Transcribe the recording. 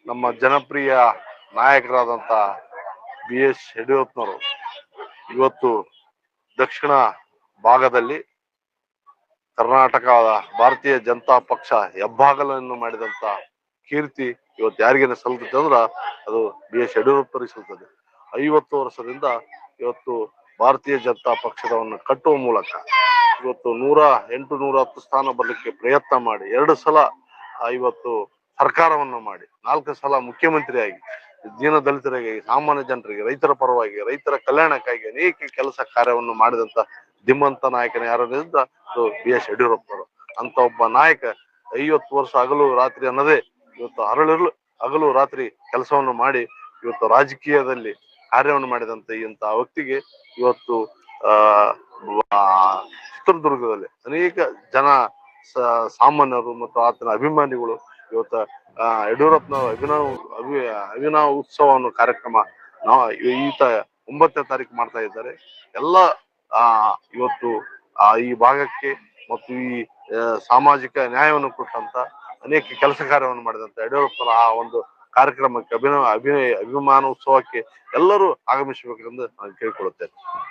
ನಮ್ಮ ಜನಪ್ರಿಯ ನಾಯಕರಾದಂತ ಬಿ.ಎಸ್. ಯಡಿಯೂರಪ್ಪನವರು ಇವತ್ತು ದಕ್ಷಿಣ ಭಾಗದಲ್ಲಿ ಕರ್ನಾಟಕದ ಭಾರತೀಯ ಜನತಾ ಪಕ್ಷ ಹೆಬ್ಬಾಗಲನ್ನು ಮಾಡಿದಂತ ಕೀರ್ತಿ ಇವತ್ತು ಯಾರಿಗೇನೆ ಸಲ್ತದೆ ಅಂದ್ರ ಅದು ಬಿ.ಎಸ್. ಯಡಿಯೂರಪ್ಪರಿಗೆ ಸಲ್ತದೆ. 50 ವರ್ಷದಿಂದ ಇವತ್ತು ಭಾರತೀಯ ಜನತಾ ಪಕ್ಷದವನ್ನು ಕಟ್ಟುವ ಮೂಲಕ ಇವತ್ತು 108 110 ಸ್ಥಾನ ಬರ್ಲಿಕ್ಕೆ ಪ್ರಯತ್ನ ಮಾಡಿ 2 ಸಲ ಇವತ್ತು ಸರ್ಕಾರವನ್ನು ಮಾಡಿ 4 ಸಲ ಮುಖ್ಯಮಂತ್ರಿಯಾಗಿ ದೀನ ದಲಿತರಿಗೆ, ಸಾಮಾನ್ಯ ಜನರಿಗೆ, ರೈತರ ಪರವಾಗಿ, ರೈತರ ಕಲ್ಯಾಣಕ್ಕಾಗಿ ಅನೇಕ ಕೆಲಸ ಕಾರ್ಯವನ್ನು ಮಾಡಿದಂತ ಧೀಮಂತ ನಾಯಕನ ಯಾರಿಂದ ಅದು ಬಿ.ಎಸ್. ಯಡಿಯೂರಪ್ಪನವರು. ಅಂತ ಒಬ್ಬ ನಾಯಕ 50 ವರ್ಷ ಹಗಲು ರಾತ್ರಿ ಅನ್ನದೇ ಇವತ್ತು ಹಗಲು ರಾತ್ರಿ ಕೆಲಸವನ್ನು ಮಾಡಿ ಇವತ್ತು ರಾಜಕೀಯದಲ್ಲಿ ಕಾರ್ಯವನ್ನು ಮಾಡಿದಂತ ಇಂತ ವ್ಯಕ್ತಿಗೆ ಇವತ್ತು ಆ ಚಿತ್ರದುರ್ಗದಲ್ಲಿ ಅನೇಕ ಜನ ಸಾಮಾನ್ಯರು ಮತ್ತು ಆತನ ಅಭಿಮಾನಿಗಳು ಇವತ್ತು ಯಡಿಯೂರಪ್ಪನವರ ಅಭಿನವ ಉತ್ಸವ ಕಾರ್ಯಕ್ರಮ ಈತ 9ನೇ ತಾರೀಕು ಮಾಡ್ತಾ ಇದ್ದಾರೆ. ಎಲ್ಲ ಇವತ್ತು ಈ ಭಾಗಕ್ಕೆ ಮತ್ತು ಈ ಸಾಮಾಜಿಕ ನ್ಯಾಯವನ್ನು ಕೊಟ್ಟಂತ ಅನೇಕ ಕೆಲಸ ಕಾರ್ಯವನ್ನು ಮಾಡಿದಂತ ಯಡಿಯೂರಪ್ಪನ ಆ ಒಂದು ಕಾರ್ಯಕ್ರಮಕ್ಕೆ ಅಭಿಮಾನ ಉತ್ಸವಕ್ಕೆ ಎಲ್ಲರೂ ಆಗಮಿಸಬೇಕೆಂದು ನಾನು ಕೇಳಿಕೊಳ್ಳುತ್ತೇನೆ.